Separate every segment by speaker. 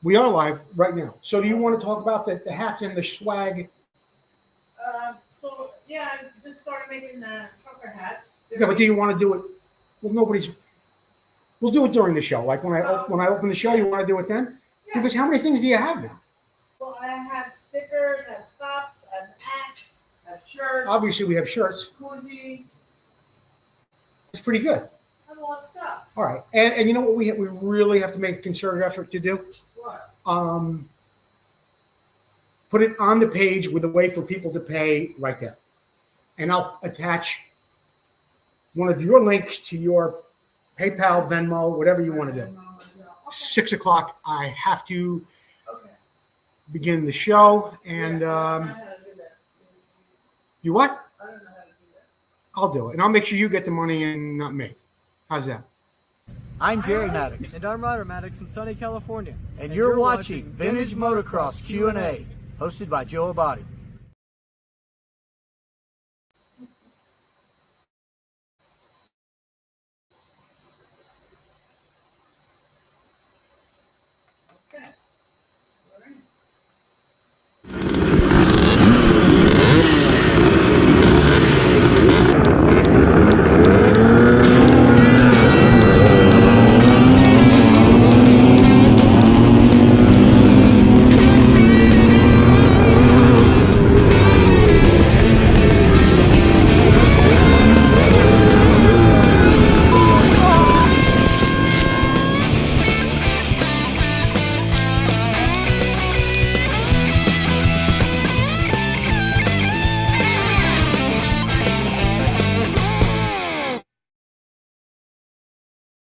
Speaker 1: We are live right now. So do you want to talk about the hats and the swag?
Speaker 2: So yeah, I just started making trucker hats.
Speaker 1: Yeah, but do you want to do it? Well, we'll do it during the show. Like when I open the show, you want to do it then?
Speaker 2: Yeah.
Speaker 1: Because how many things do you have now?
Speaker 2: Well, I have stickers, I have cups, I have hats, I have shirts.
Speaker 1: Obviously, we have shirts.
Speaker 2: Koozies.
Speaker 1: It's pretty good.
Speaker 2: I have a lot of stuff.
Speaker 1: All right, and you know what we really have to make a concerted effort to do?
Speaker 2: What?
Speaker 1: Put it on the page with a way for people to pay right there, and I'll attach one of your links to your PayPal, Venmo, whatever you want to do.
Speaker 2: Okay.
Speaker 1: 6 o'clock. I have to
Speaker 2: Okay.
Speaker 1: begin the show, and
Speaker 2: Yeah, I don't know how to do that.
Speaker 1: you what?
Speaker 2: I don't know how to do that.
Speaker 1: I'll do it, and I'll make sure you get the money and not me. How's that?
Speaker 3: I'm Jerry Maddox.
Speaker 4: And I'm Ryder Maddox in sunny California.
Speaker 3: And you're watching Vintage Motocross Q&A, hosted by Joe Abbate.
Speaker 2: Okay. All right.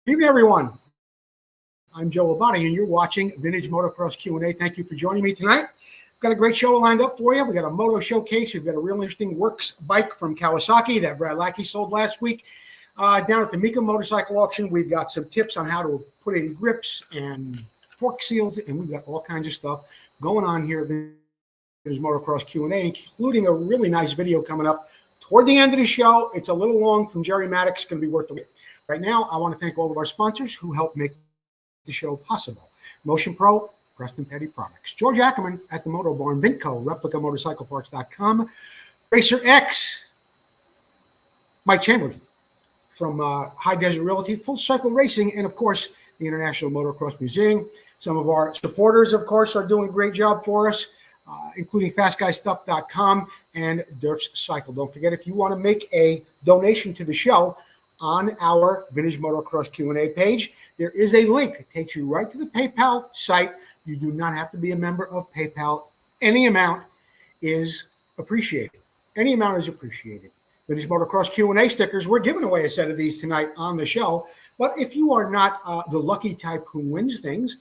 Speaker 1: Good evening, everyone. I'm Joe Abbate, and you're watching Vintage Motocross Q&A. Thank you for joining me tonight. We've got a great show lined up for you. We got a Moto showcase. We've got a real interesting works bike from Kawasaki that Brad Lackey sold last week. Down at the Mika motorcycle auction, we've got some tips on how to put in grips and fork seals, and we've got all kinds of stuff going on here at Vintage Motocross Q&A, including a really nice video coming up toward the end of the show. It's a little long from Jerry Maddox. It's going to be worth the wait. Right now, I want to thank all of our sponsors who help make the show possible. Motion Pro, Preston Petty Products, George Ackerman at the Moto Barn, Vintco, ReplicaMotorcycleParts.com, Racer X, Mike Chamberlain from High Desert Realty, Full Cycle Racing, and of course, the International Motocross Museum. Some of our supporters, of course, are doing a great job for us, including FastGuyStuff.com and Derf's Cycle. Don't forget, if you want to make a donation to the show, on our Vintage Motocross Q&A page, there is a link. It takes you right to the PayPal site. You do not have to be a member of PayPal. Any amount is appreciated. Any amount is appreciated. Vintage Motocross Q&A stickers. We're giving away a set of these tonight on the show. But if you are not the lucky type who wins things,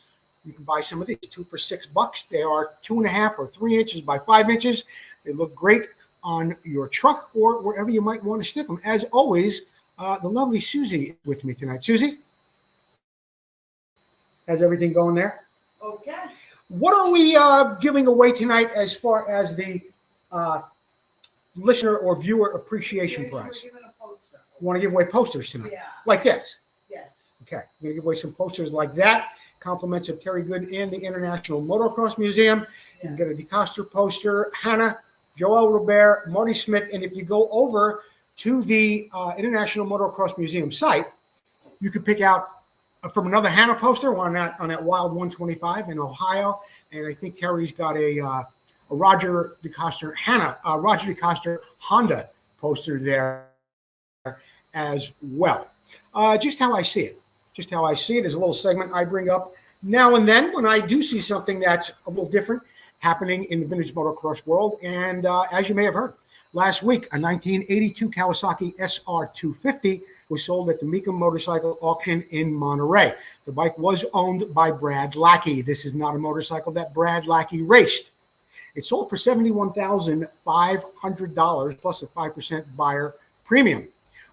Speaker 1: you can buy some of these. 2 for $6. They are 2.5 or 3 inches by 5 inches. They look great on your truck or wherever you might want to stick them. As always, the lovely Susie is with me tonight. Susie? How's everything going there?
Speaker 2: Okay.
Speaker 1: What are we giving away tonight as far as the listener or viewer appreciation prize?
Speaker 2: We're giving a poster.
Speaker 1: We want to give away posters tonight.
Speaker 2: Yeah.
Speaker 1: Like this.
Speaker 2: Yes.
Speaker 1: Okay. We're going to give away some posters like that. Compliments of Terry Good and the International Motocross Museum. You can get a DeCoster poster, Hannah, Joel Robert, Marty Smith, and if you go over to the International Motocross Museum site, you could pick out from another Hannah poster on that Wild 125 in Ohio, and I think Terry's got a Roger DeCoster Roger DeCoster Honda poster there as well. Just how I see it. Just how I see it is a little segment I bring up now and then when I do see something that's a little different happening in the vintage motocross world, and as you may have heard, last week, a 1982 Kawasaki SR250 was sold at the Mika motorcycle auction in Monterey. The bike was owned by Brad Lackey. This is not a motorcycle that Brad Lackey raced. It sold for $71,500 plus a 5% buyer premium.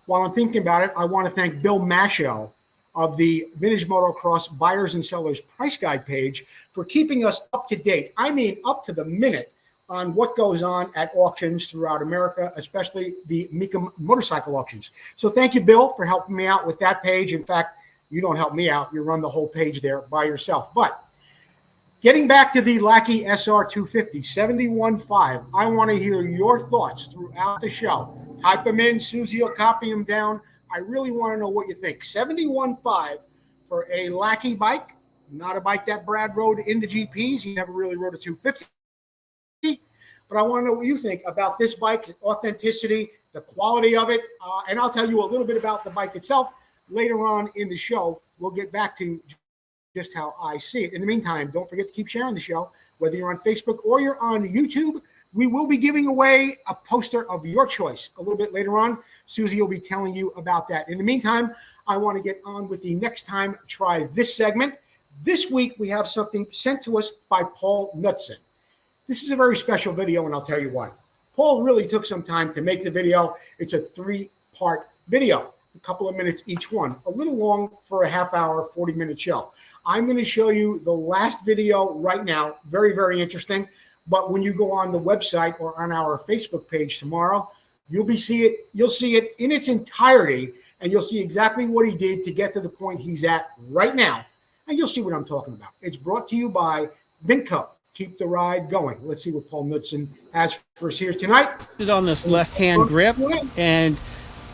Speaker 1: While I'm thinking about it, I want to thank Bill Mashell of the Vintage Motocross Buyers and Sellers Price Guide page for keeping us up to date. I mean, up to the minute on what goes on at auctions throughout America, especially the Mika motorcycle auctions. So thank you, Bill, for helping me out with that page. In fact, you don't help me out. You run the whole page there by yourself. But Getting back to the Lackey SR250 71.5, I want to hear your thoughts throughout the show. Type them in. Susie will copy them down. I really want to know what you think. 71.5 for a Lackey bike, not a bike that Brad rode in the GPs. He never really rode a 250. But I want to know what you think about this bike, authenticity, the quality of it. And I'll tell you a little bit about the bike itself later on in the show. We'll get back to just how I see it. In the meantime, don't forget to keep sharing the show, whether you're on Facebook or you're on YouTube. We will be giving away a poster of your choice a little bit later on. Susie will be telling you about that. In the meantime, I want to get on with the next time try this segment. This week, we have something sent to us by Paul Knudsen. This is a very special video, and I'll tell you why. Paul really took some time to make the video. It's a 3-part video. A couple of minutes each one, a little long for a half-hour, 40-minute show. I'm going to show you the last video right now. Very, very interesting. But when you go on the website or on our Facebook page tomorrow, you'll see it in its entirety, and you'll see exactly what he did to get to the point he's at right now. And you'll see what I'm talking about. It's brought to you by Vinco. Keep the ride going. Let's see what Paul Knudsen has for us here tonight.
Speaker 4: On this left-hand grip, and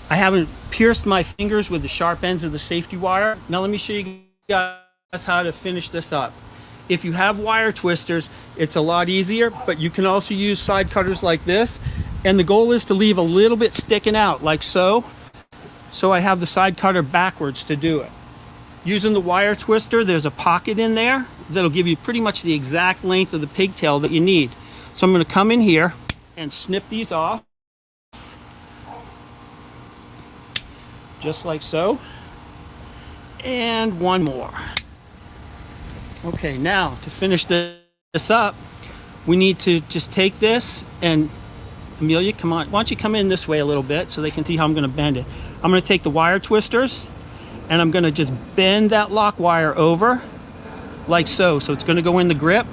Speaker 4: I haven't pierced my fingers with the sharp ends of the safety wire. Now let me show you guys how to finish this up. If you have wire twisters, it's a lot easier, but you can also use side cutters like this. And the goal is to leave a little bit sticking out like so. So I have the side cutter backwards to do it. Using the wire twister, there's a pocket in there that'll give you pretty much the exact length of the pigtail that you need. So I'm going to come in here and snip these off. Just like so. And one more. Okay, now to finish this up, we need to just take this and, Amelia, come on. Why don't you come in this way a little bit so they can see how I'm going to bend it. I'm going to take the wire twisters and I'm going to just bend that lock wire over like so. So it's going to go in the grip.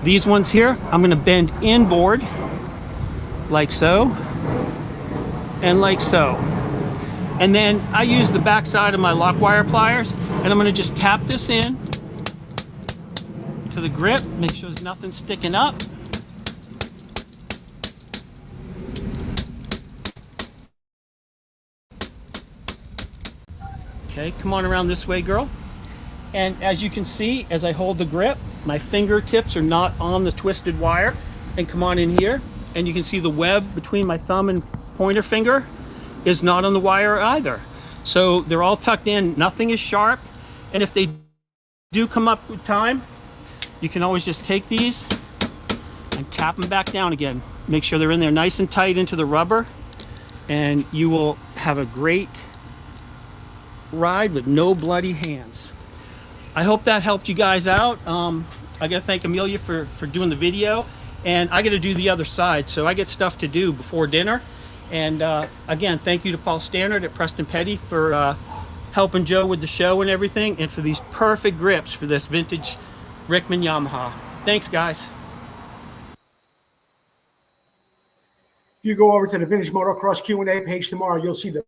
Speaker 4: These ones here, I'm going to bend inboard like so and like so. And then I use the back side of my lock wire pliers and I'm going to just tap this in to the grip, make sure there's nothing sticking up. Okay, come on around this way, girl. And as you can see, as I hold the grip, my fingertips are not on the twisted wire. And come on in here, and you can see the web between my thumb and pointer finger is not on the wire either. So they're all tucked in, nothing is sharp. And if they do come up with time, you can always just take these and tap them back down again. Make sure they're in there nice and tight into the rubber, and you will have a great ride with no bloody hands. I hope that helped you guys out. I gotta thank Amelia for doing the video, and I gotta do the other side, so I get stuff to do before dinner. And again, thank you to Paul Stannard at Preston Petty for helping Joe with the show and everything, and for these perfect grips for this vintage Rickman Yamaha. Thanks, guys.
Speaker 1: If you go over to the Vintage Motocross Q&A page tomorrow, you'll see the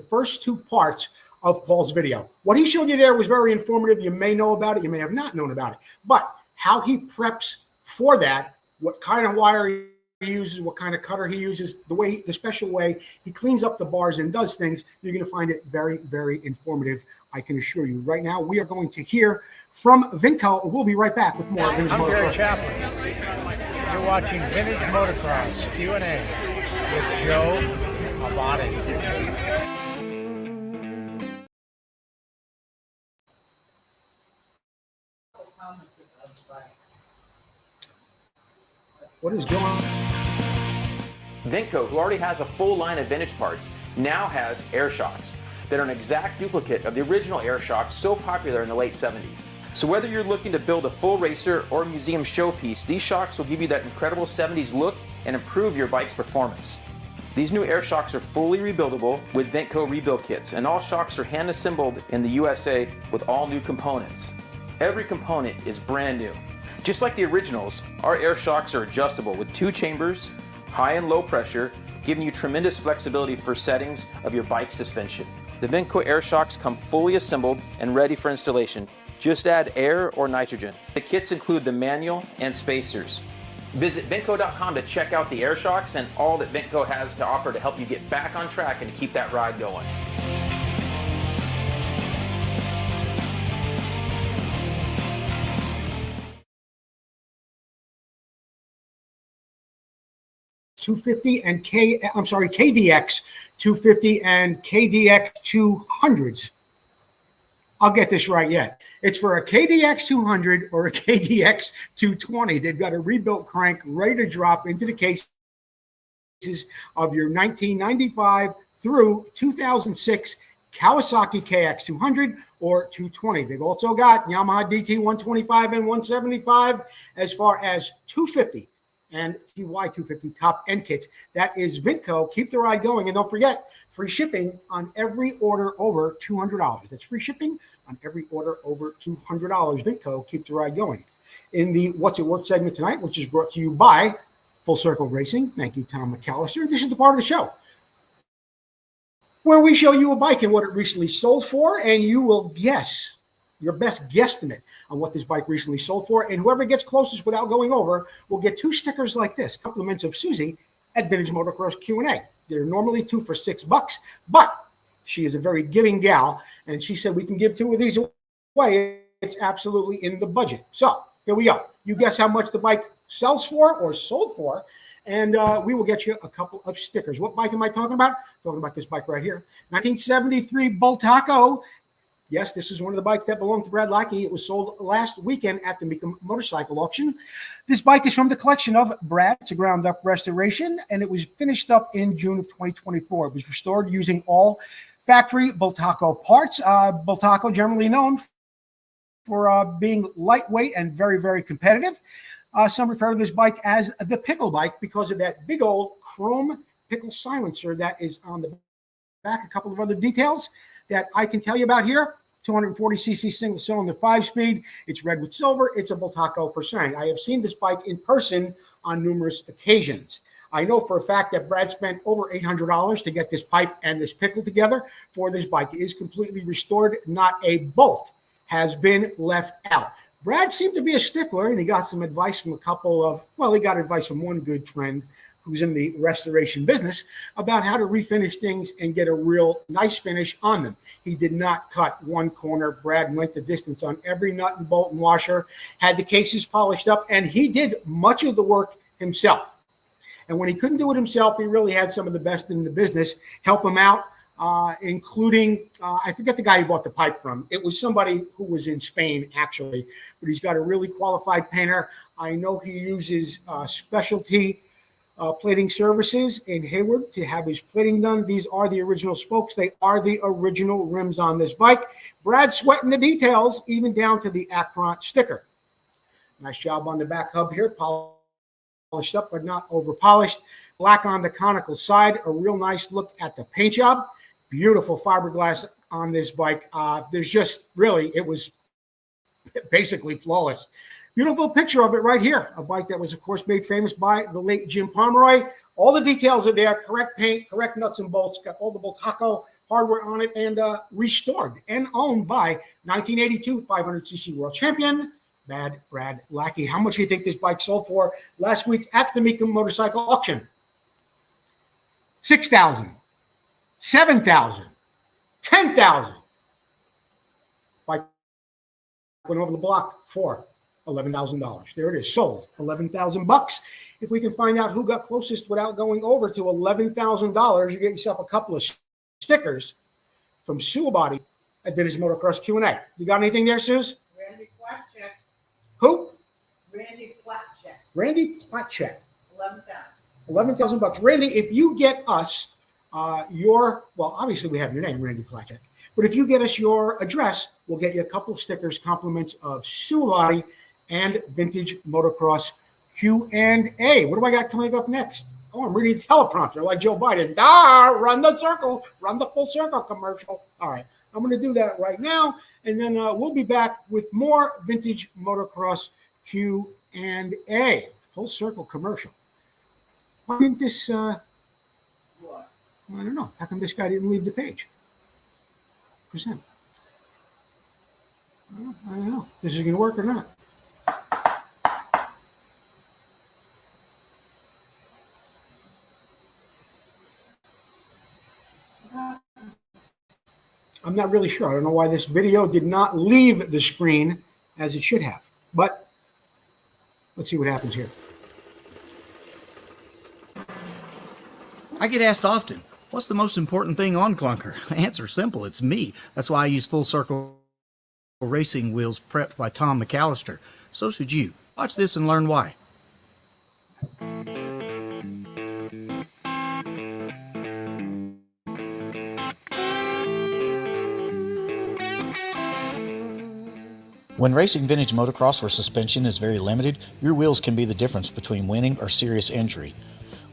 Speaker 1: first 2 parts of Paul's video. What he showed you there was very informative. You may know about it, you may have not known about it, but how he preps for that, what kind of wire he uses, what kind of cutter he uses, the special way he cleans up the bars and does things, you're going to find it very, very informative, I can assure you. Right now, we are going to hear from Vinco. We'll be right back with more Vintage
Speaker 5: I'm Gary
Speaker 1: Motocross.
Speaker 5: Chamberlain. You're watching Vintage Motocross Q&A with Joe Abbate.
Speaker 1: What is going on?
Speaker 6: Vinco, who already has a full line of vintage parts, now has air shocks that are an exact duplicate of the original air shocks so popular in the late 70s. So whether you're looking to build a full racer or museum showpiece, these shocks will give you that incredible 70s look and improve your bike's performance. These new air shocks are fully rebuildable with Vinco rebuild kits, and all shocks are hand assembled in the USA with all new components. Every component is brand new. Just like the originals, our air shocks are adjustable with 2 chambers, high and low pressure, giving you tremendous flexibility for settings of your bike suspension. The Vinco air shocks come fully assembled and ready for installation, Just add air or nitrogen. The kits include the manual and spacers. Visit Ventco.com to check out the air shocks and all that Ventco has to offer to help you get back on track and to keep that ride going.
Speaker 1: .250 and KDX 250 and KDX 200s. I'll get this right yet. It's for a KDX 200 or a KDX 220. They've got a rebuilt crank ready to drop into the cases of your 1995 through 2006 Kawasaki KX 200 or 220. They've also got Yamaha DT 125 and 175 as far as 250 and TY 250 top end kits. That is Ventco. Keep the ride going. And don't forget, free shipping on every order over $200. That's free shipping on every order over $200. Ventco, keep the ride going. In the What's It Worth segment tonight, which is brought to you by Full Circle Racing. Thank you, Tom McAllister. This is the part of the show where we show you a bike and what it recently sold for, and you will guess your best guesstimate on what this bike recently sold for. And whoever gets closest without going over will get 2 stickers like this, compliments of Susie at Vintage Motocross Q&A. They're normally 2 for $6, but she is a very giving gal, and she said we can give 2 of these away. It's absolutely in the budget. So here we go. You guess how much the bike sells for or sold for, and we will get you a couple of stickers. What bike am I talking about? Talking about this bike right here. 1973 Bultaco. Yes, this is one of the bikes that belonged to Brad Lackey. It was sold last weekend at the Mecum Motorcycle Auction. This bike is from the collection of Brad. It's a ground-up restoration, and it was finished up in June of 2024. It was restored using all factory Bultaco parts. Bultaco, generally known for being lightweight and very, very competitive. Some refer to this bike as the pickle bike because of that big old chrome pickle silencer that is on the back. A couple of other details that I can tell you about here. 240cc single cylinder 5-speed. It's red with silver. It's a Bultaco percent. I have seen this bike in person on numerous occasions. I know for a fact that Brad spent over $800 to get this pipe and this pickle together for this bike. It is completely restored. Not a bolt has been left out. Brad seemed to be a stickler, and he got some advice from he got advice from one good friend who's in the restoration business about how to refinish things and get a real nice finish on them. He did not cut one corner. Brad went the distance on every nut and bolt and washer, had the cases polished up, and he did much of the work himself. And when he couldn't do it himself, he really had some of the best in the business help him out, including, I forget the guy he bought the pipe from. It was somebody who was in Spain, actually, but he's got a really qualified painter. I know he uses specialty plating services in Hayward to have his plating done. These are the original spokes. They are the original rims on this bike. Brad's sweating the details, even down to the Ackerman sticker. Nice job on the back hub here. Polished up, but not over polished. Black on the conical side. A real nice look at the paint job. Beautiful fiberglass on this bike. There's just really, it was basically flawless. Beautiful picture of it right here. A bike that was, of course, made famous by the late Jim Pomeroy. All the details are there. Correct paint, correct nuts and bolts. Got all the Bultaco hardware on it and restored and owned by 1982 500cc world champion, Brad Lackey. How much do you think this bike sold for last week at the Mecum Motorcycle Auction? $6,000, $7,000, $10,000. Bike went over the block for $11,000. There it is, sold $11,000. If we can find out who got closest without going over to $11,000, you get yourself a couple of stickers from Sue Abbate at Vintage Motocross Q&A. You got anything there, Suze?
Speaker 2: Randy Platchek.
Speaker 1: Who?
Speaker 2: Randy Platchek.
Speaker 1: Randy Platchek.
Speaker 2: 11,000.
Speaker 1: $11,000. Randy, if you get us obviously we have your name, Randy Platchek, but if you get us your address, we'll get you a couple of stickers, compliments of Sue Abbate and Vintage Motocross Q&A. What do I got coming up next? Oh, I'm reading the teleprompter like Joe Biden. Run the circle, run the full circle commercial. All right, I'm going to do that right now, and then we'll be back with more Vintage Motocross Q&A. Full circle commercial. Why didn't this,
Speaker 2: What?
Speaker 1: I don't know. How come this guy didn't leave the page? Present. I don't know if this is going to work or not. I'm not really sure. I don't know why this video did not leave the screen as it should have. But let's see what happens here.
Speaker 3: I get asked often, what's the most important thing on Clunker? Answer simple, it's me. That's why I use full circle racing wheels prepped by Tom McAllister. So should you. Watch this and learn why. When racing vintage motocross where suspension is very limited, your wheels can be the difference between winning or serious injury.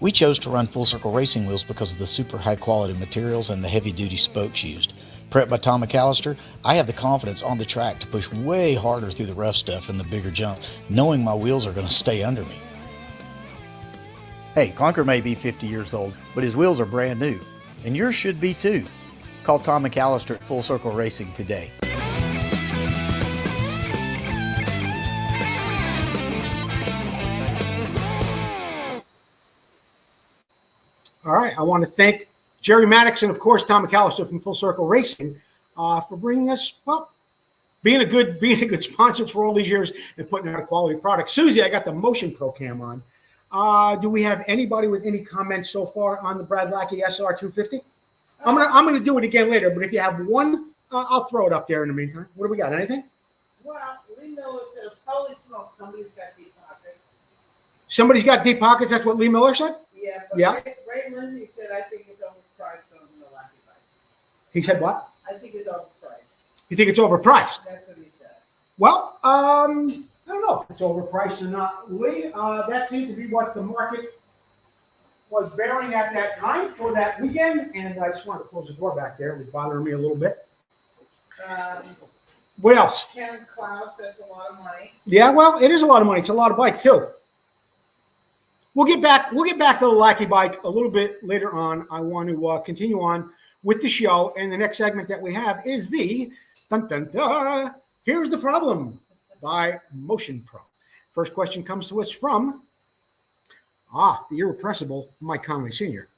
Speaker 3: We chose to run full circle racing wheels because of the super high quality materials and the heavy duty spokes used. Prepped by Tom McAllister, I have the confidence on the track to push way harder through the rough stuff and the bigger jumps, knowing my wheels are going to stay under me. Hey, Clunker may be 50 years old, but his wheels are brand new. And yours should be too. Call Tom McAllister at Full Circle Racing today.
Speaker 1: All right. I want to thank Jerry Maddox and, of course, Tom McAllister from Full Circle Racing for bringing us, well, being a good sponsor for all these years and putting out a quality product. Susie, I got the Motion Pro Cam on. Do we have anybody with any comments so far on the Brad Lackey SR250? I'm gonna do it again later, but if you have one, I'll throw it up there in the meantime. What do we got? Anything?
Speaker 2: Well, Lee Miller says, holy smoke, somebody's got deep pockets.
Speaker 1: Somebody's got deep pockets. That's what Lee Miller said.
Speaker 2: Yeah, but
Speaker 1: Yeah.
Speaker 2: Ray Lindsay said, I think it's overpriced on the Lucky Bike.
Speaker 1: He said what?
Speaker 2: I think it's overpriced.
Speaker 1: You think it's overpriced?
Speaker 2: That's what he said.
Speaker 1: Well, I don't know if it's overpriced or not, Lee. That seemed to be what the market was bearing at that time for that weekend. And I just wanted to close the door back there. It was bothering me a little bit. What else?
Speaker 2: Ken Klaus, that's a lot of money.
Speaker 1: Yeah, well, it is a lot of money. It's a lot of bike too. We'll get back to the Lackey bike a little bit later on. I want to continue on with the show, and the next segment that we have is the dun, dun, dun, Here's the Problem by Motion Pro. First question comes to us from the irrepressible Mike Conley Sr.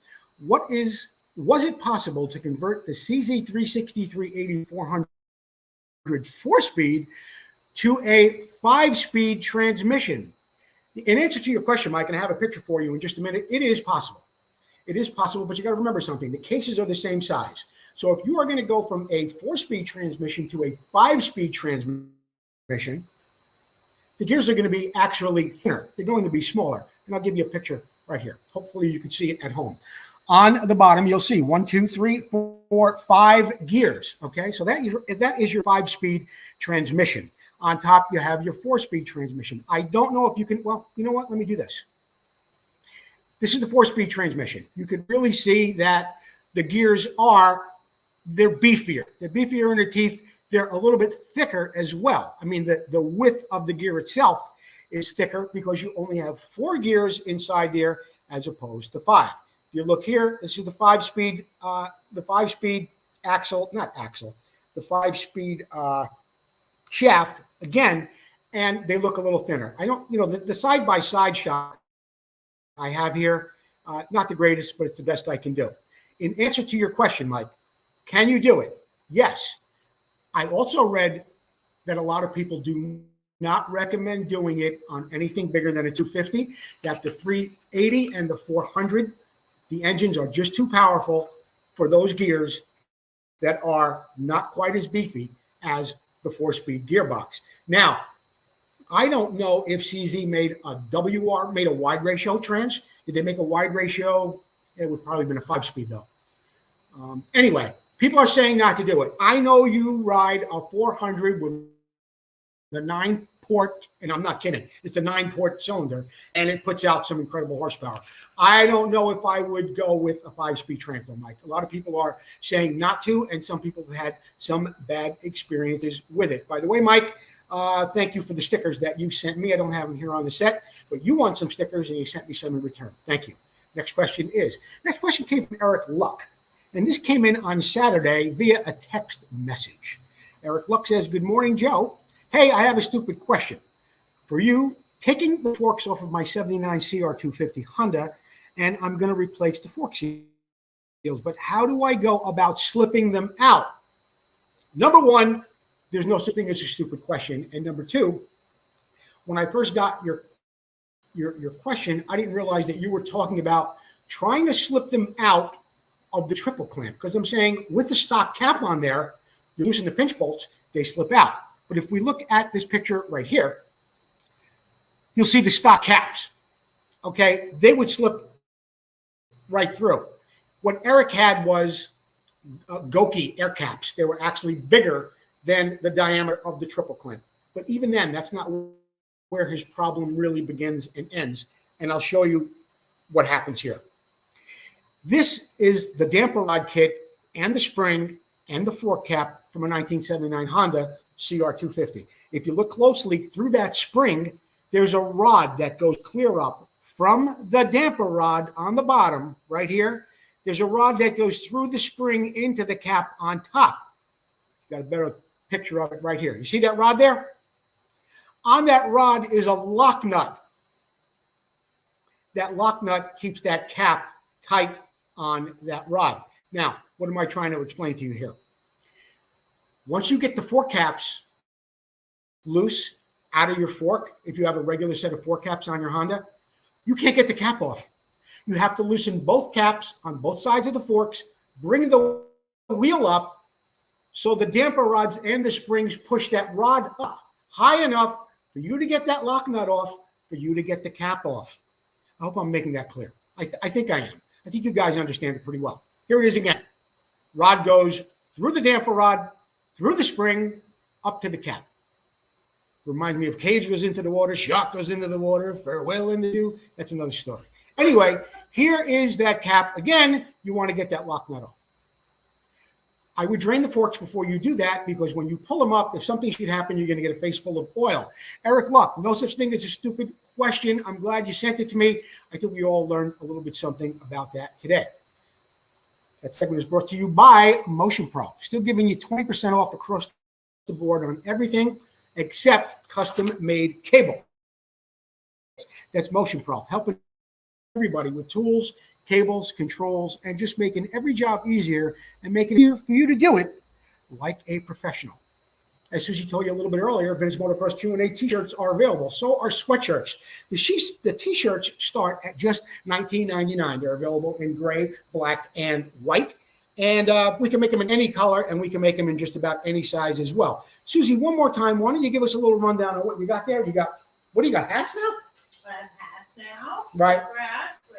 Speaker 1: Was it possible to convert the CZ363 8400 4-speed to a 5-speed transmission? In answer to your question, Mike, and I have a picture for you in just a minute, it is possible. It is possible, but you got to remember something. The cases are the same size. So if you are going to go from a 4-speed transmission to a 5-speed transmission, the gears are going to be actually thinner. They're going to be smaller. And I'll give you a picture right here. Hopefully you can see it at home. On the bottom, you'll see 1, 2, 3, 4, 5 gears. Okay, so that is your 5-speed transmission. On top, you have your 4-speed transmission. I don't know if you can, well, you know what? Let me do this. This is the 4-speed transmission. You can really see that the gears they're beefier. They're beefier in their teeth. They're a little bit thicker as well. I mean, the width of the gear itself is thicker because you only have 4 gears inside there as opposed to 5. If you look here, this is the 5-speed, the 5-speed axle, not axle, the 5-speed shaft again, and they look a little thinner. I don't, the side-by-side shot I have here, not the greatest, but it's the best I can do. In answer to your question, Mike, can you do it? Yes. I also read that a lot of people do not recommend doing it on anything bigger than a 250. That the 380 and the 400, the engines are just too powerful for those gears that are not quite as beefy as the 4-speed gearbox. Now, I don't know if CZ made a wide ratio trans. Did they make a wide ratio? It would probably have been a 5-speed though. Anyway, people are saying not to do it. I know you ride a 400 with the 9-port, and I'm not kidding. It's a 9-port cylinder, and it puts out some incredible horsepower. I don't know if I would go with a 5-speed trans though, Mike. A lot of people are saying not to, and some people have had some bad experiences with it. By the way, Mike, thank you for the stickers that you sent me. I don't have them here on the set, but you want some stickers, and you sent me some in return. Thank you. Next question came from Eric Luck, and this came in on Saturday via a text message. Eric Luck says, good morning, Joe. Hey, I have a stupid question for you. Taking the forks off of my 79 CR250 Honda, and I'm going to replace the fork seals. But how do I go about slipping them out? Number one, there's no such thing as a stupid question. And number two, when I first got your question, I didn't realize that you were talking about trying to slip them out of the triple clamp. Because I'm saying with the stock cap on there, you loosen the pinch bolts, they slip out. But if we look at this picture right here, you'll see the stock caps. Okay, they would slip right through. What Eric had was Goki air caps. They were actually bigger than the diameter of the triple clamp. But even then, that's not where his problem really begins and ends. And I'll show you what happens here. This is the damper rod kit and the spring and the fork cap from a 1979 Honda CR250. If you look closely through that spring, there's a rod that goes clear up from the damper rod on the bottom right here. There's a rod that goes through the spring into the cap on top. Got a better picture of it right here. You see that rod there? On that rod is a lock nut. That lock nut keeps that cap tight on that rod. Now, what am I trying to explain to you here? Once you get the fork caps loose out of your fork, if you have a regular set of fork caps on your Honda, you can't get the cap off. You have to loosen both caps on both sides of the forks, bring the wheel up so the damper rods and the springs push that rod up high enough for you to get that lock nut off, for you to get the cap off. I hope I'm making that clear. I think I am. I think you guys understand it pretty well. Here it is again. Rod goes through the damper rod, through the spring, up to the cap. Reminds me of Cage goes into the water, Shock goes into the water, Farewell into you. That's another story. Anyway, here is that cap. Again, you want to get that lock nut off. I would drain the forks before you do that because when you pull them up, if something should happen, you're going to get a face full of oil. Eric Luck, no such thing as a stupid question. I'm glad you sent it to me. I think we all learned a little bit something about that today. That segment is brought to you by Motion Pro. Still giving you 20% off across the board on everything except custom-made cable. That's Motion Pro, helping everybody with tools, cables, controls, and just making every job easier and making it easier for you to do it like a professional. As Susie told you a little bit earlier, Vintage Motocross Q&A t-shirts are available. So are sweatshirts. The t-shirts start at just $19.99. They're available in gray, black, and white. And we can make them in any color, and we can make them in just about any size as well. Susie, one more time, why don't you give us a little rundown of what you got there? What do you got, hats now?
Speaker 2: I have hats now.
Speaker 1: Right.
Speaker 2: Hats for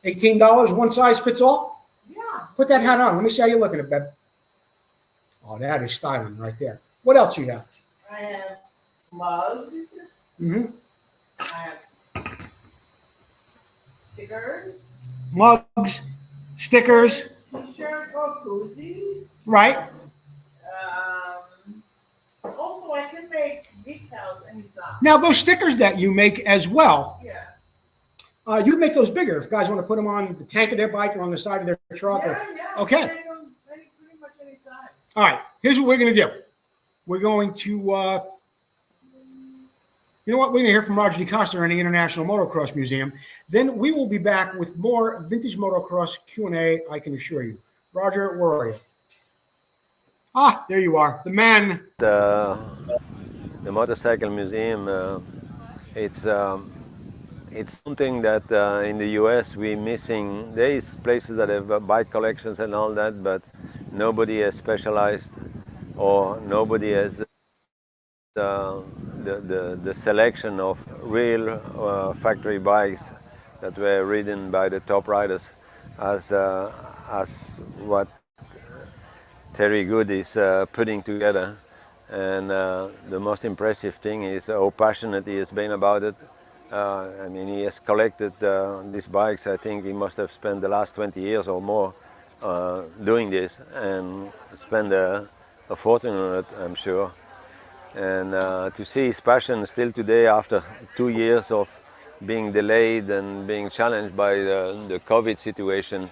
Speaker 2: $18.
Speaker 1: $18, one size fits all?
Speaker 2: Yeah.
Speaker 1: Put that hat on. Let me see how you're looking at Beb. Oh, that is styling right there. What else you got?
Speaker 2: I have mugs.
Speaker 1: Mm-hmm.
Speaker 2: I have stickers.
Speaker 1: Mugs, stickers.
Speaker 2: T-shirt or koozies.
Speaker 1: Right.
Speaker 2: Also, I can make decals any size.
Speaker 1: Now, those stickers that you make as well,
Speaker 2: Yeah.
Speaker 1: you can make those bigger if guys want to put them on the tank of their bike or on the side of their truck.
Speaker 2: Yeah.
Speaker 1: Okay.
Speaker 2: I make them pretty much any size.
Speaker 1: All right. Here's what we're going to do. We're going to, you know what? We're going to hear from Roger DeCosta in the International Motocross Museum. Then we will be back with more Vintage Motocross Q&A, I can assure you. Roger, where are you? Ah, there you are. The man.
Speaker 7: The Motorcycle Museum, it's something that in the US we're missing. There is places that have bike collections and all that, but nobody has specialized or nobody has the selection of real factory bikes that were ridden by the top riders as what Terry Good is putting together. And the most impressive thing is how passionate he has been about it. I mean, he has collected these bikes. I think he must have spent the last 20 years or more doing this and spend a fortune on it, I'm sure. And to see his passion still today after 2 years of being delayed and being challenged by the COVID situation,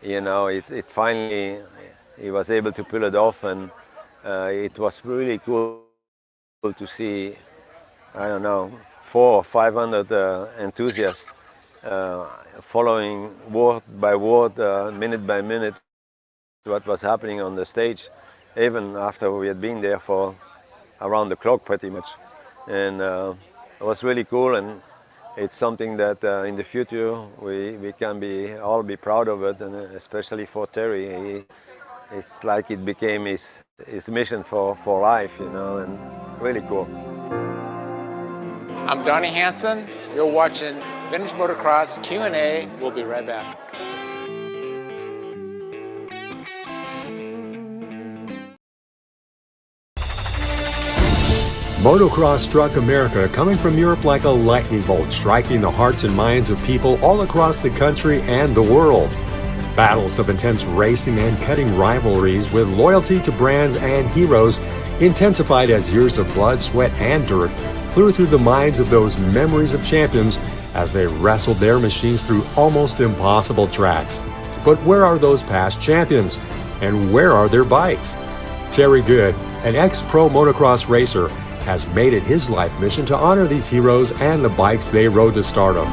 Speaker 7: you know, it finally, he was able to pull it off, and it was really cool to see, I don't know, 400 or 500 enthusiasts following word by word, minute by minute, what was happening on the stage, even after we had been there for around the clock pretty much. And it was really cool, and it's something that in the future we can all be proud of it, and especially for Terry. It's like it became his mission for life, you know, and really cool.
Speaker 5: I'm Donnie Hansen. You're watching Vintage Motocross Q&A. We'll be right back.
Speaker 8: Motocross struck America, coming from Europe like a lightning bolt, striking the hearts and minds of people all across the country and the world. Battles of intense racing and cutting rivalries with loyalty to brands and heroes intensified as years of blood, sweat, and dirt flew through the minds of those memories of champions as they wrestled their machines through almost impossible tracks. But where are those past champions? And where are their bikes? Terry Good, an ex-pro motocross racer, has made it his life mission to honor these heroes and the bikes they rode to stardom.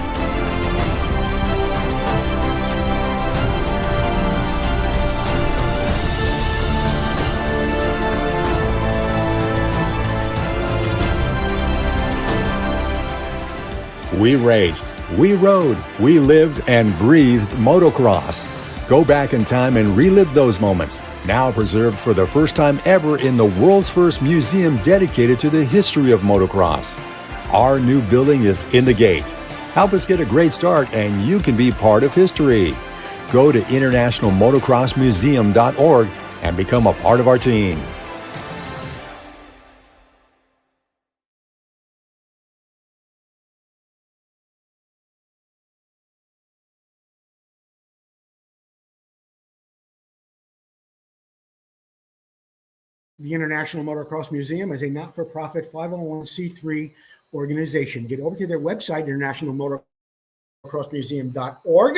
Speaker 8: We raced, we rode, we lived and breathed motocross. Go back in time and relive those moments, now preserved for the first time ever in the world's first museum dedicated to the history of motocross. Our new building is in the gate. Help us get a great start and you can be part of history. Go to internationalmotocrossmuseum.org and become a part of our team.
Speaker 1: The International Motocross Museum is a not-for-profit 501c3 organization. Get over to their website, internationalmotocrossmuseum.org,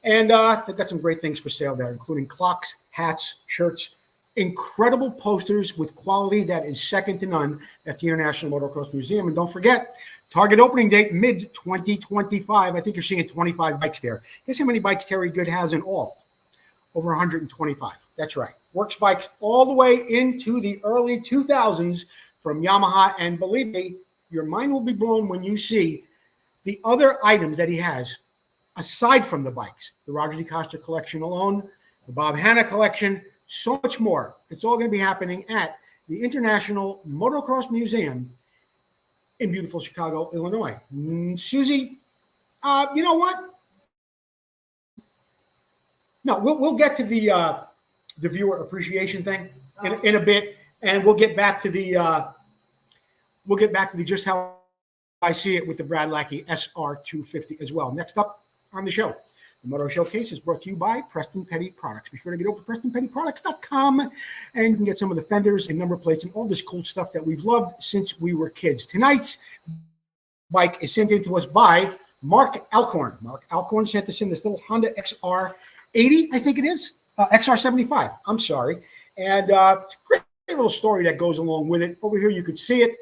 Speaker 1: and they've got some great things for sale there, including clocks, hats, shirts, incredible posters with quality that is second to none at the International Motocross Museum. And don't forget, target opening date, mid-2025. I think you're seeing 25 bikes there. Guess how many bikes Terry Good has in all? Over 125. That's right. Works bikes all the way into the early 2000s from Yamaha. And believe me, your mind will be blown when you see the other items that he has aside from the bikes. The Roger DeCosta collection alone, the Bob Hanna collection, so much more. It's all going to be happening at the International Motocross Museum in beautiful Chicago, Illinois. Susie, you know what? No, we'll get to the viewer appreciation thing in a bit, and we'll get back to the just how I see it with the Brad Lackey SR250 as well. Next up on the show, the Moto Showcase is brought to you by Preston Petty Products. Be sure to get over to PrestonPettyProducts.com, and you can get some of the fenders and number plates and all this cool stuff that we've loved since we were kids. Tonight's bike is sent in to us by Mark Alcorn. Mark Alcorn sent us in this little Honda XR80, I think it is. XR75, I'm sorry. And it's a great little story that goes along with it. Over here, you could see it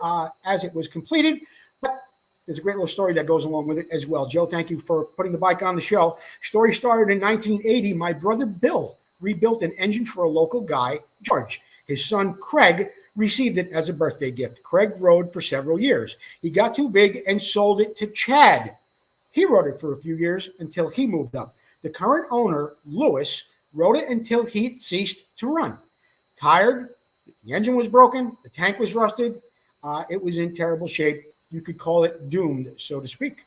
Speaker 1: as it was completed, but there's a great little story that goes along with it as well. Joe, thank you for putting the bike on the show. Story started in 1980. My brother Bill rebuilt an engine for a local guy, George. His son, Craig, received it as a birthday gift. Craig rode for several years. He got too big and sold it to Chad. He rode it for a few years until he moved up. The current owner, Lewis, rode it until he ceased to run. Tired, the engine was broken, the tank was rusted, it was in terrible shape. You could call it doomed, so to speak.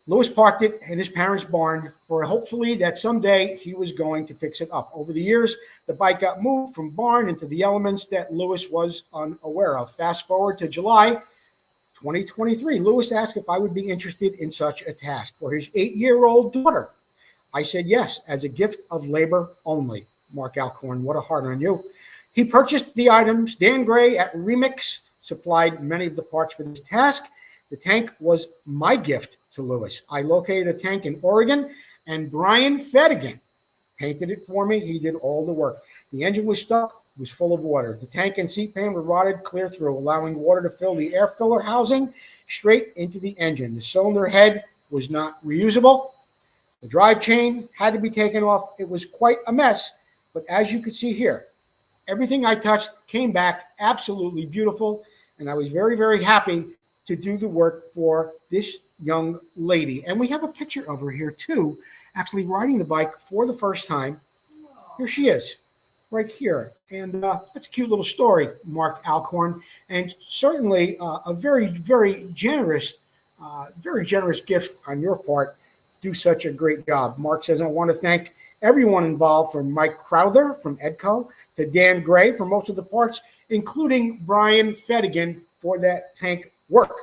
Speaker 1: Lewis parked it in his parents' barn for hopefully that someday he was going to fix it up. Over the years, the bike got moved from barn into the elements that Lewis was unaware of. Fast forward to July 2023, Lewis asked if I would be interested in such a task for his 8-year-old daughter. I said yes, as a gift of labor only. Mark Alcorn, what a heart on you. He purchased the items. Dan Gray at Remix supplied many of the parts for this task. The tank was my gift to Lewis. I located a tank in Oregon, and Brian Fedigan painted it for me. He did all the work. The engine was stuck It was full of water. The tank and seat pan were rotted clear through, allowing water to fill the air filler housing straight into the engine. The cylinder head was not reusable. The drive chain had to be taken off. It was quite a mess, but as you can see here, everything I touched came back absolutely beautiful, and I was very, very happy to do the work for this young lady. And we have a picture of her here too, actually riding the bike for the first time. Here she is, right here. And that's a cute little story, Mark Alcorn, and certainly a very, very generous gift on your part. Do such a great job. Mark says, I want to thank everyone involved, from Mike Crowther from Edco to Dan Gray for most of the parts, including Brian Fedigan for that tank work.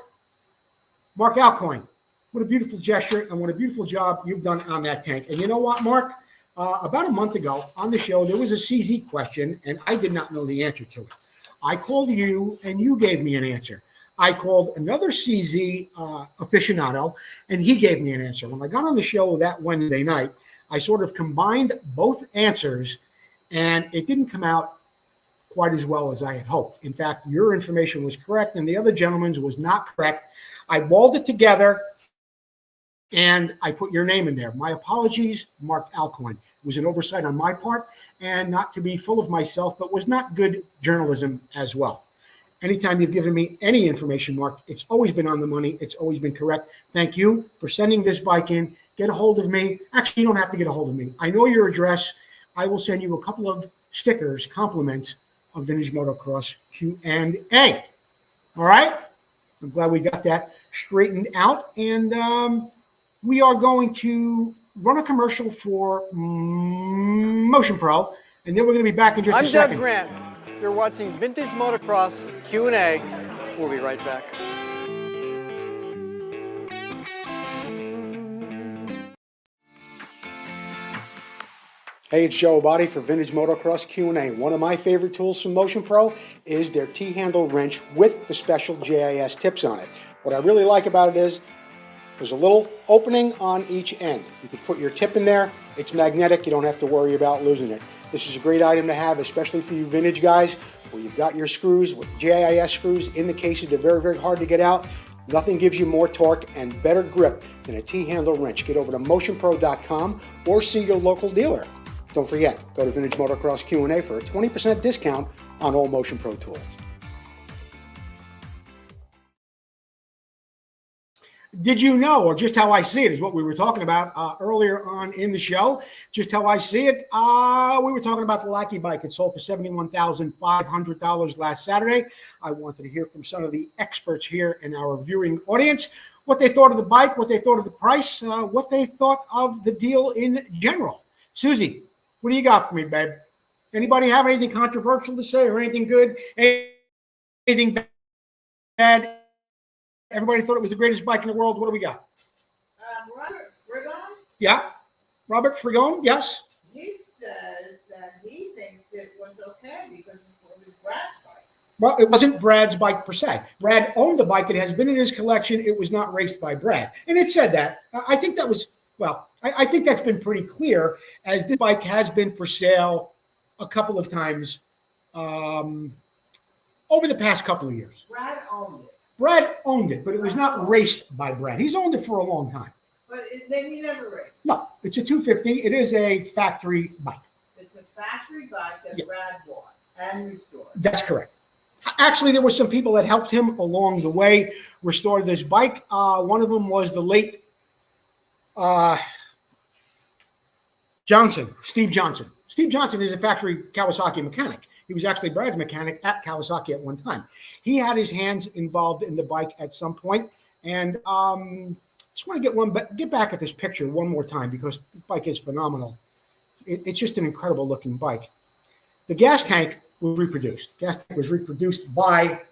Speaker 1: Mark Alcorn, what a beautiful gesture and what a beautiful job you've done on that tank. And you know what, Mark? About a month ago on the show, there was a CZ question, and I did not know the answer to it. I called you, and you gave me an answer. I called another CZ aficionado, and he gave me an answer. When I got on the show that Wednesday night, I sort of combined both answers, and it didn't come out quite as well as I had hoped. In fact, your information was correct, and the other gentleman's was not correct. I balled it together, and I put your name in there. My apologies, Mark Alcorn. It was an oversight on my part, and not to be full of myself, but was not good journalism as well. Anytime you've given me any information, Mark, it's always been on the money. It's always been correct. Thank you for sending this bike in. Get a hold of me. Actually, you don't have to get a hold of me. I know your address. I will send you a couple of stickers, compliments of Vintage Motocross Q&A. All right? I'm glad we got that straightened out. And we are going to run a commercial for Motion Pro, and then we're going to be back in just a second.
Speaker 9: I'm Doug Grant. You're watching Vintage Motocross Q&A. We'll be right back.
Speaker 1: Hey, it's Joe Abbate for Vintage Motocross Q&A. One of my favorite tools from Motion Pro is their T-handle wrench with the special JIS tips on it. What I really like about it is there's a little opening on each end. You can put your tip in there. It's magnetic. You don't have to worry about losing it. This is a great item to have, especially for you vintage guys, where you've got your screws with JIS screws in the cases. They're very, very hard to get out. Nothing gives you more torque and better grip than a T-handle wrench. Get over to motionpro.com or see your local dealer. Don't forget, go to Vintage Motocross Q&A for a 20% discount on all Motion Pro tools. Did you know, or just how I see it is what we were talking about earlier on in the show, just how I see it. We were talking about the Lackey bike. It sold for $71,500 last Saturday. I wanted to hear from some of the experts here in our viewing audience, what they thought of the bike, what they thought of the price, what they thought of the deal in general. Susie, what do you got for me, babe? Anybody have anything controversial to say or anything good? Anything bad? Everybody thought it was the greatest bike in the world. What do we got?
Speaker 2: Robert Frigon?
Speaker 1: Yeah. Robert Frigon, yes.
Speaker 2: He says that he thinks it was okay because it was Brad's bike.
Speaker 1: Well, it wasn't Brad's bike per se. Brad owned the bike. It has been in his collection. It was not raced by Brad. And it said that. I think that was, well, I think that's been pretty clear, as this bike has been for sale a couple of times over the past couple of years.
Speaker 2: Brad owned it.
Speaker 1: Brad owned it, but it was not raced by Brad. He's owned it for a long time.
Speaker 2: But then he never raced.
Speaker 1: No, it's a 250. It is a factory bike.
Speaker 2: It's a factory bike that Brad bought and restored.
Speaker 1: That's correct. Actually, there were some people that helped him along the way restore this bike. One of them was the late Johnson, Steve Johnson. Steve Johnson is a factory Kawasaki mechanic. He was actually Brad's mechanic at Kawasaki at one time. He had his hands involved in the bike at some point. And just want to get back at this picture one more time because this bike is phenomenal. It's just an incredible looking bike. The gas tank was reproduced. Gas tank was reproduced by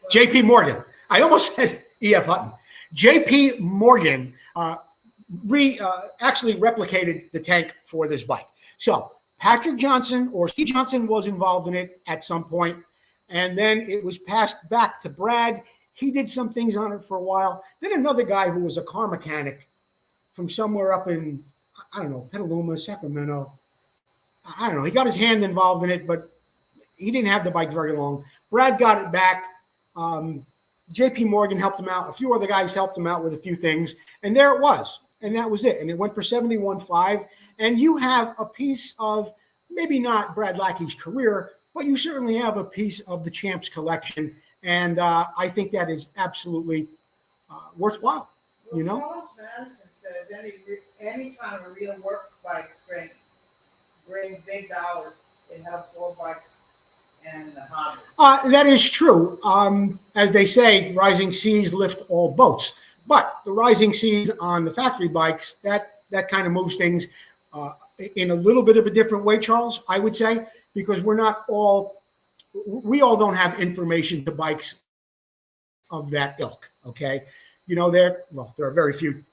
Speaker 1: J.P. Morgan. I almost said E.F. Hutton. J.P. Morgan actually replicated the tank for this bike. So Patrick Johnson or Steve Johnson was involved in it at some point, and then it was passed back to Brad. He did some things on it for a while. Then another guy who was a car mechanic from somewhere up in, I don't know, Petaluma, Sacramento. I don't know. He got his hand involved in it, but he didn't have the bike very long. Brad got it back. JP Morgan helped him out. A few other guys helped him out with a few things. And there it was. And that was it. And it went for $71.5. And you have a piece of maybe not Brad Lackey's career, but you certainly have a piece of the Champs collection. And I think that is absolutely worthwhile.
Speaker 2: Well,
Speaker 1: You know?
Speaker 2: Charles Madison says any time a real works bikes bring big dollars, it helps all bikes and the hobby.
Speaker 1: That is true. As they say, rising seas lift all boats. But the rising seas on the factory bikes, that kind of moves things in a little bit of a different way, Charles, I would say, because we all don't have information to bikes of that ilk, okay? You know, there are very few.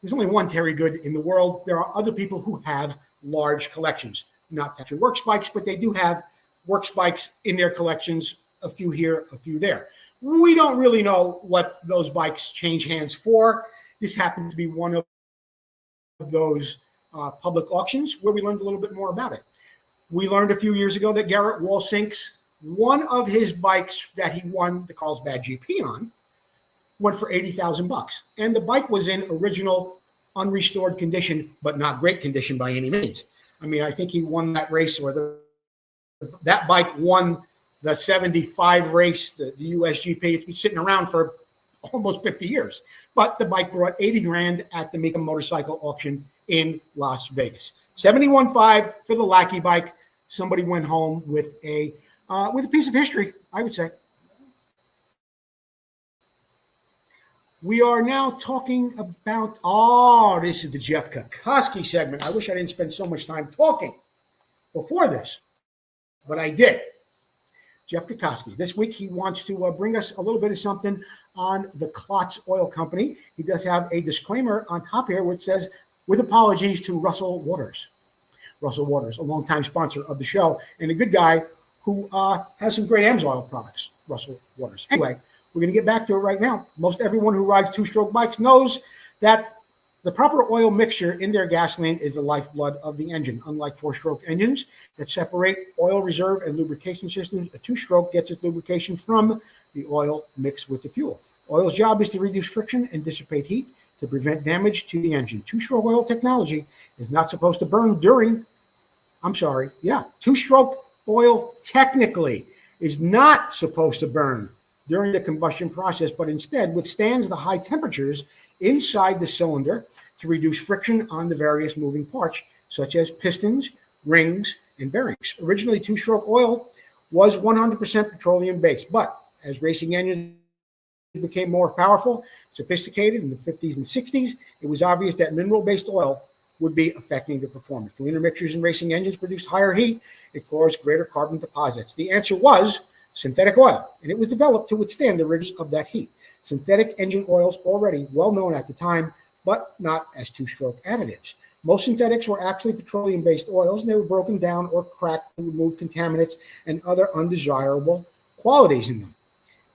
Speaker 1: There's only one Terry Good in the world. There are other people who have large collections, not factory works bikes, but they do have works bikes in their collections, a few here, a few there. We don't really know what those bikes change hands for. This happened to be one of those public auctions where we learned a little bit more about it. We learned a few years ago that Garrett Walsink's, one of his bikes that he won the Carlsbad GP on, went for $80,000. And the bike was in original, unrestored condition, but not great condition by any means. I mean, I think he won that race, or that bike won the 75 race, the USGP. It's been sitting around for almost 50 years. But the bike brought 80 grand at the Mecum motorcycle auction in Las Vegas. 71.5 for the Lackey bike. Somebody went home with a piece of history, I would say. We are now talking about, this is the Jeff Kokoski segment. I wish I didn't spend so much time talking before this, but I did. Jeff Kokoski. This week he wants to bring us a little bit of something on the Klotz Oil Company. He does have a disclaimer on top here which says, with apologies to Russell Waters. Russell Waters, a longtime sponsor of the show and a good guy who has some great AMSOIL products, Russell Waters. Anyway, we're going to get back to it right now. Most everyone who rides two-stroke bikes knows that the proper oil mixture in their gasoline is the lifeblood of the engine. Unlike four-stroke engines that separate oil reserve and lubrication systems, a two-stroke gets its lubrication from the oil mixed with the fuel. Oil's job is to reduce friction and dissipate heat to prevent damage to the engine. Two-stroke oil technology is not supposed to burn two-stroke oil technically is not supposed to burn during the combustion process, but instead withstands the high temperatures inside the cylinder to reduce friction on the various moving parts, such as pistons, rings, and bearings. Originally, two-stroke oil was 100% petroleum-based, but as racing engines became more powerful, sophisticated in the 50s and 60s, it was obvious that mineral-based oil would be affecting the performance. Leaner mixtures in racing engines produced higher heat. It caused greater carbon deposits. The answer was synthetic oil, and it was developed to withstand the rigors of that heat. Synthetic engine oils already well known at the time, but not as two-stroke additives. Most synthetics were actually petroleum-based oils, and they were broken down or cracked to remove contaminants and other undesirable qualities in them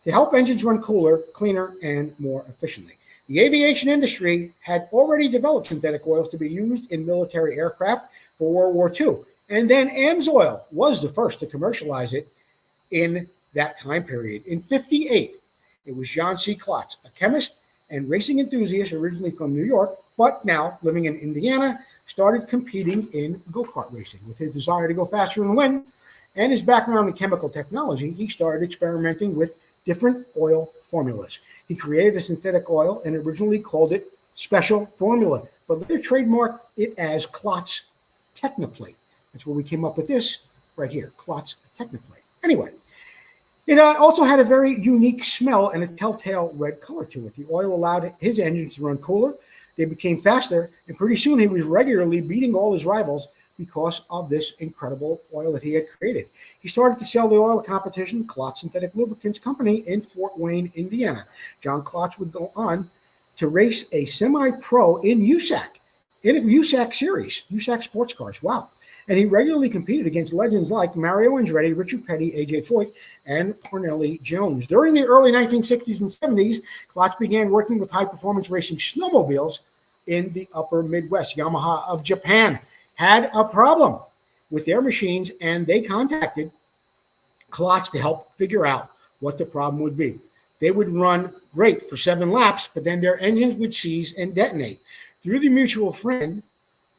Speaker 1: to help engines run cooler, cleaner, and more efficiently. The aviation industry had already developed synthetic oils to be used in military aircraft for World War II, and then AMSOIL was the first to commercialize it in that time period. In 1958, it was John C. Klotz, a chemist and racing enthusiast originally from New York, but now living in Indiana, started competing in go-kart racing. With his desire to go faster and win, and his background in chemical technology, he started experimenting with different oil formulas. He created a synthetic oil and originally called it Special Formula, but later trademarked it as Klotz Technoplate. That's where we came up with this right here, Klotz Technoplate. Anyway, it also had a very unique smell and a telltale red color to it. The oil allowed his engines to run cooler. They became faster, and pretty soon he was regularly beating all his rivals because of this incredible oil that he had created. He started to sell the oil competition, Klotz Synthetic Lubricants Company in Fort Wayne, Indiana. John Klotz would go on to race a semi-pro in USAC, in a USAC series, USAC sports cars. Wow. And he regularly competed against legends like Mario Andretti, Richard Petty, AJ Foyt, and Parnelli Jones. During the early 1960s and 70s, Klotz began working with high-performance racing snowmobiles in the upper Midwest. Yamaha of Japan had a problem with their machines, and they contacted Klotz to help figure out what the problem would be. They would run great for 7 laps, but then their engines would seize and detonate. Through the mutual friend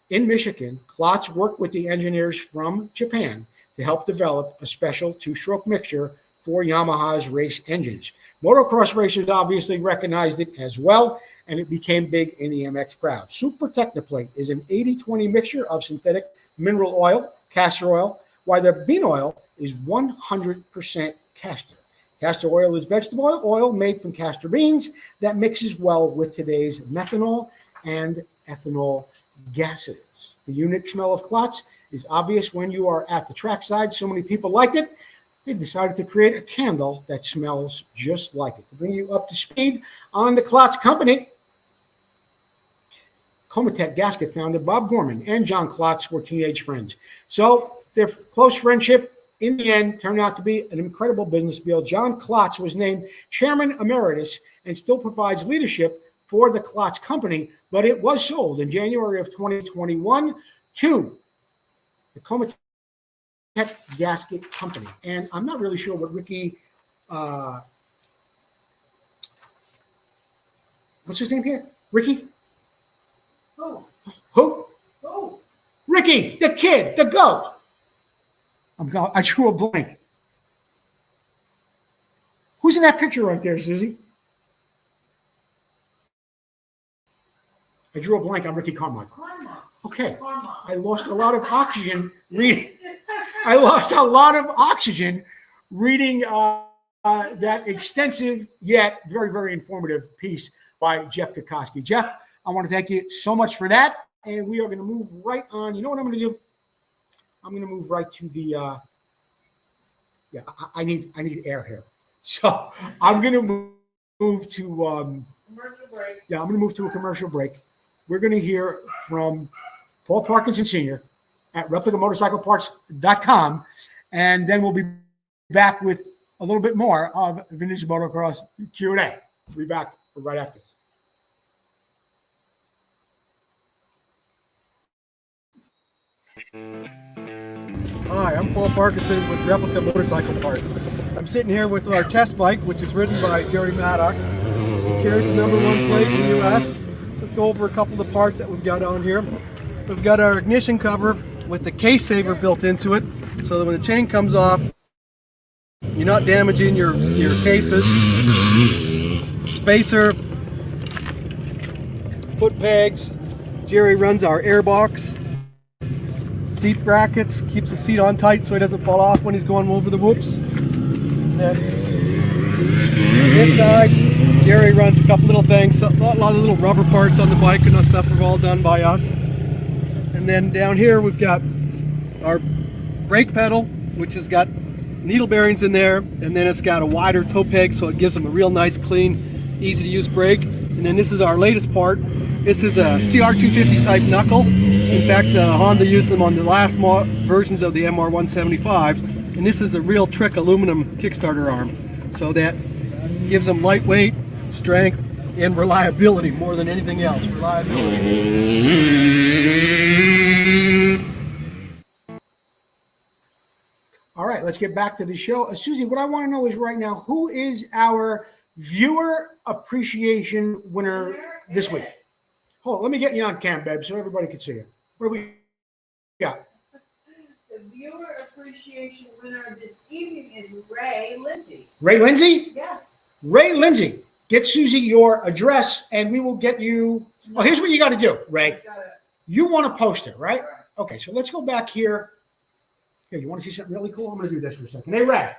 Speaker 1: in Michigan, Klotz worked with the engineers from Japan to help develop a special 2-stroke mixture for Yamaha's race engines. Motocross racers obviously recognized it as well, and it became big in the MX crowd. Super Technoplate is an 80-20 mixture of synthetic mineral oil, castor oil, while the bean oil is 100% castor. Castor oil is vegetable oil made from castor beans that mixes well with today's methanol and ethanol gases. The unique smell of Klotz is obvious when you are at the trackside. So many people liked it, they decided to create a candle that smells just like it. To bring you up to speed on the Klotz company, Comatech gasket founder Bob Gorman and John Klotz were teenage friends. So their close friendship in the end turned out to be an incredible business deal. John Klotz was named Chairman Emeritus and still provides leadership for the Klotz company, but it was sold in January of 2021 to the Comatech Gasket Company. And I'm not really sure what Ricky, what's his name here? Ricky? Who? Ricky, the kid, the goat. I drew a blank. Who's in that picture right there, Susie? I drew a blank on Ricky Carmichael. Okay. I lost a lot of oxygen reading. I lost a lot of oxygen reading that extensive yet very, very informative piece by Jeff Kokoski. Jeff, I want to thank you so much for that. And we are going to move right on. You know what I'm going to do? I'm going to move right to the, I need air here. So I'm going to move to,
Speaker 2: Commercial break.
Speaker 1: I'm going to move to a commercial break. We're going to hear from Paul Parkinson Sr. at replicamotorcycleparts.com, and then we'll be back with a little bit more of Vintage Motocross Q&A. We'll be back right after this.
Speaker 9: Hi, I'm Paul Parkinson with Replica Motorcycle Parts. I'm sitting here with our test bike, which is ridden by Jerry Maddox. He carries the #1 plate in the U.S. So let's go over a couple of the parts that we've got on here. We've got our ignition cover with the case saver built into it, so that when the chain comes off, you're not damaging your cases. Spacer, foot pegs. Jerry runs our air box. Seat brackets, keeps the seat on tight so he doesn't fall off when he's going over the whoops. Then this side, Jerry runs a couple little things, a lot of little rubber parts on the bike, and that stuff are all done by us. And then down here we've got our brake pedal, which has got needle bearings in there, and then it's got a wider toe peg, so it gives them a real nice, clean, easy to use brake. And then this is our latest part. This is a CR250 type knuckle. In fact, Honda used them on the last versions of the MR175s, and this is a real trick aluminum Kickstarter arm. So that gives them lightweight, strength, and reliability more than anything else. Reliability.
Speaker 1: All right, let's get back to the show. Susie, what I want to know is right now, who is our viewer appreciation winner this week? Hold on, let me get you on cam, babe, so everybody can see you. What do we got?
Speaker 2: The viewer appreciation winner this evening is Ray Lindsay.
Speaker 1: Ray Lindsay?
Speaker 2: Yes.
Speaker 1: Ray Lindsay, get Susie your address, and we will get you. Oh, here's what you got to do, Ray. You want a poster, right? Okay, so let's go back here. Here, you want to see something really cool? I'm going to do this for a second. Hey, Ray,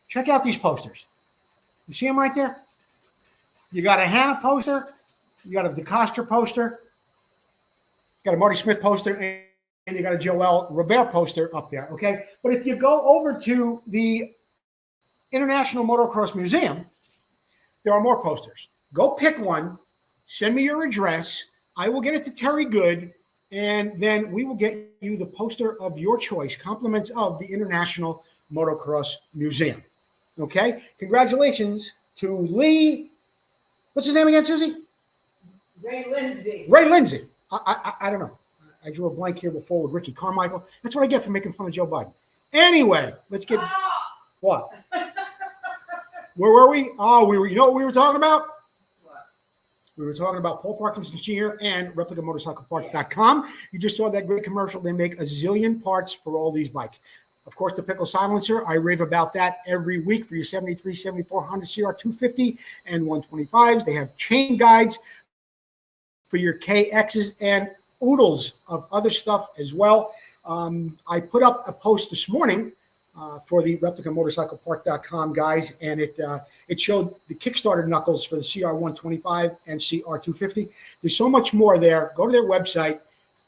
Speaker 1: check out these posters. You see them right there? You got a Hannah poster. You got a DeCoster poster. You got a Marty Smith poster, and you got a Joel Robert poster up there, okay? But if you go over to the International Motocross Museum, there are more posters. Go pick one, send me your address. I will get it to Terry Good, and then we will get you the poster of your choice, compliments of the International Motocross Museum, okay? Congratulations to Lee. What's his name again, Susie?
Speaker 2: Ray Lindsay.
Speaker 1: Ray Lindsay. I don't know. I drew a blank here before with Ricky Carmichael. That's what I get for making fun of Joe Biden. Anyway, let's get what? Where were we? Oh, we were. You know what we were talking about?
Speaker 2: What?
Speaker 1: We were talking about Paul Parkinson's Jr. and ReplicaMotorcycleParts.com. You just saw that great commercial. They make a zillion parts for all these bikes. Of course, the pickle silencer, I rave about that every week for your 73, 74 Honda CR250 and 125s. They have chain guides for your KXs and oodles of other stuff as well. I put up a post this morning for the ReplicaMotorcycleParts.com guys, and it showed the Kickstarter knuckles for the CR125 and CR250. There's so much more there. Go to their website,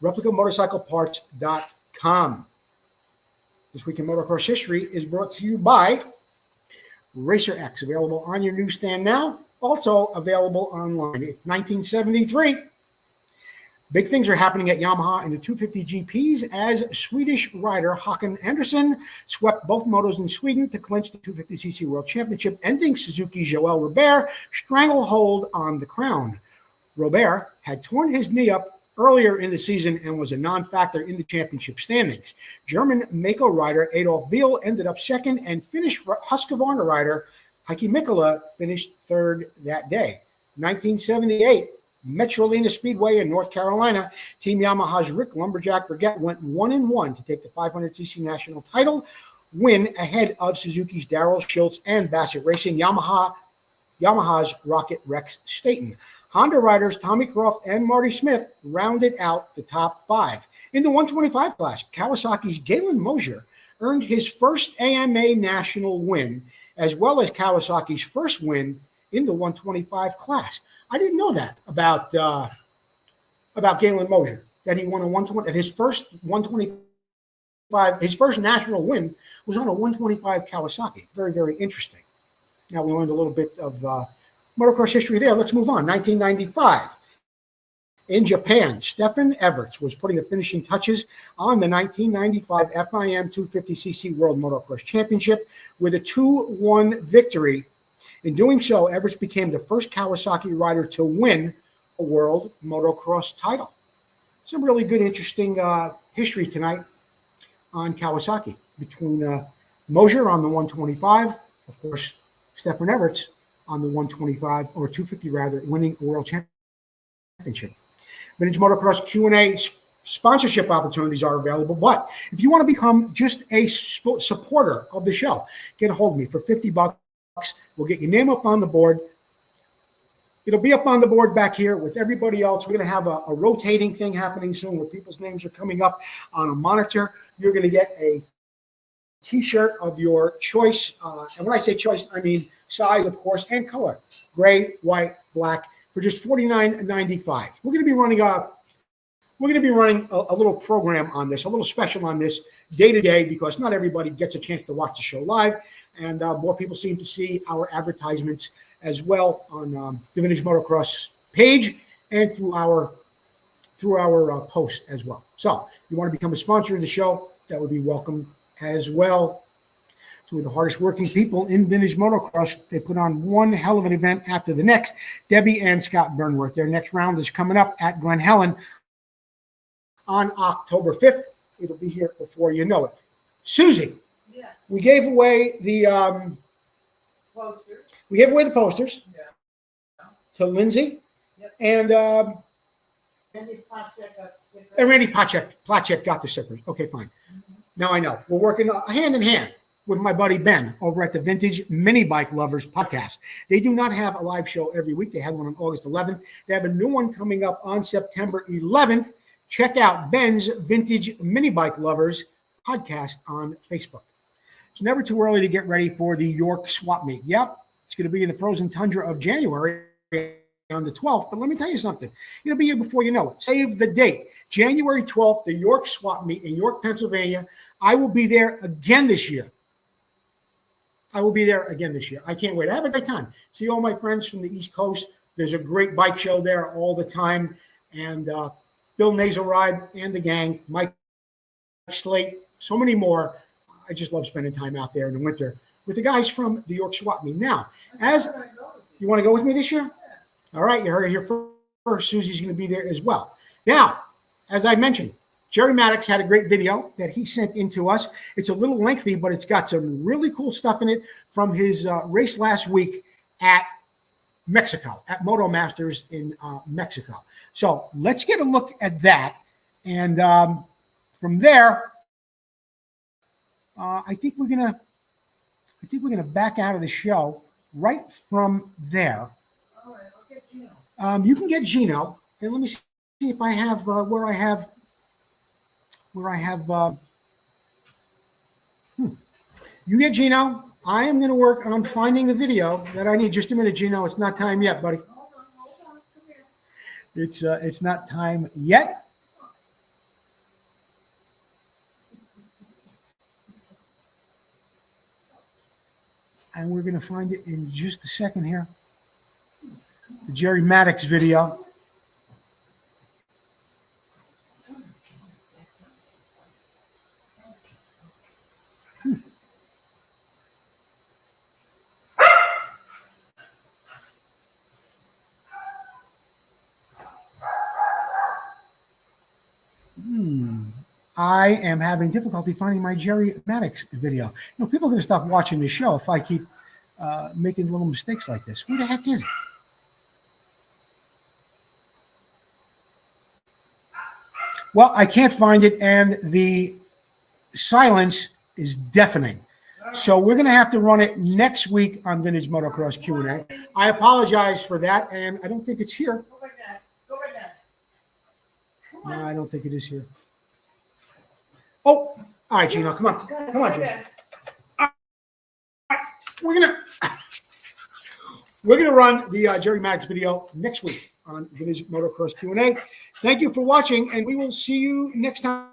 Speaker 1: ReplicaMotorcycleParts.com. This Week in Motocross History is brought to you by Racer X, available on your newsstand now, also available online. It's 1973. Big things are happening at Yamaha in the 250 GPs as Swedish rider Håkan Andersson swept both motos in Sweden to clinch the 250cc World Championship, ending Suzuki's Joel Robert stranglehold on the crown. Robert had torn his knee up earlier in the season and was a non-factor in the championship standings. German Mako rider Adolf Veal ended up second, and Finnish Husqvarna rider Heikki Mikkola finished third that day. 1978, Metrolina Speedway in North Carolina, Team Yamaha's Rick Lumberjack Brigette went 1-1 to take the 500cc national title win ahead of Suzuki's Darrell Schultz and Bassett Racing, Yamaha's Rocket Rex Staten. Honda riders Tommy Croft and Marty Smith rounded out the top five. In the 125 class, Kawasaki's Galen Mosier earned his first AMA national win, as well as Kawasaki's first win in the 125 class. I didn't know that about Galen Mosier, that he won a 120, his first 125, his first national win was on a 125 Kawasaki. Very, very interesting. Now we learned a little bit of motocross history there. Let's move on. 1995. In Japan, Stefan Everts was putting the finishing touches on the 1995 FIM 250cc World Motocross Championship with a 2-1 victory. In doing so, Everts became the first Kawasaki rider to win a World Motocross title. Some really good, interesting history tonight on Kawasaki between Mosier on the 125, of course, Stefan Everts on the 125, or 250 rather, winning a World Championship. Vintage Motocross Q&A sponsorship opportunities are available, but if you want to become just a supporter of the show, get a hold of me for $50. We'll get your name up on the board. It'll be up on the board back here with everybody else. We're going to have a rotating thing happening soon where people's names are coming up on a monitor. You're going to get a T-shirt of your choice. And when I say choice, I mean size, of course, and color. Gray, white, black, for just $49.95. We're going to be running a little program on this, a little special on this day to day, because not everybody gets a chance to watch the show live, and more people seem to see our advertisements as well on the Vintage Motocross page and through our post as well. So if you want to become a sponsor of the show, that would be welcome as well. Two of the hardest working people in Vintage Motocross. They put on one hell of an event after the next. Debbie and Scott Burnworth. Their next round is coming up at Glen Helen on October 5th. It'll be here before you know it. Susie,
Speaker 2: Yes.
Speaker 1: we gave away the
Speaker 2: Posters.
Speaker 1: we gave away the posters
Speaker 2: Yeah.
Speaker 1: to Lindsay.
Speaker 2: Yep.
Speaker 1: And
Speaker 2: Randy Potchek got stickers.
Speaker 1: Randy Platchek got the stickers. Okay, fine. Now I know. We're working hand in hand with my buddy Ben over at the Vintage Mini Bike Lovers podcast. They do not have a live show every week. They had one on August 11th. They have a new one coming up on September 11th. Check out Ben's Vintage Mini Bike Lovers podcast on Facebook. It's never too early to get ready for the York Swap Meet. Yep, it's going to be in the frozen tundra of January on the 12th. But let me tell you something. It'll be here before you know it. Save the date. January 12th, the York Swap Meet in York, Pennsylvania. I will be there again this year. I can't wait. I have a great time. See all my friends from the East Coast. There's a great bike show there all the time. And Bill Naselride and the gang, Mike Slate, so many more. I just love spending time out there in the winter with the guys from the York Swap Meet. Now, as you want to go with me this year? All right, you heard it here Susie's going to be there as well. Now, as I mentioned, Jerry Maddox had a great video that he sent in to us. It's a little lengthy, but it's got some really cool stuff in it from his race last week at Mexico, at Moto Masters in Mexico. So let's get a look at that. And from there, I think we're gonna back out of the show right from there.
Speaker 2: All right, I'll get Gino.
Speaker 1: You can get Gino, and let me see if I have where I have. You get Gino. I am going to work on finding the video that I need. Just a minute, Gino. It's not time yet, buddy.
Speaker 2: Hold on, come here.
Speaker 1: It's not time yet. And we're going to find it in just a second here. The Jerry Maddox video. I am having difficulty finding my Jerry Maddox video. You know, people are going to stop watching this show if I keep making little mistakes like this. Where the heck is it? Well, I can't find it, and the silence is deafening. So we're going to have to run it next week on Vintage Motocross Q&A. I apologize for that, and I don't think it's here.
Speaker 2: Go back down. Go back down. Come
Speaker 1: No,
Speaker 2: on.
Speaker 1: I don't think it is here. Oh, all right, Gino, come on. Come on, Gino. We're gonna run the Jerry Maddox video next week on Vintage Motocross Q&A. Thank you for watching, and we will see you next time.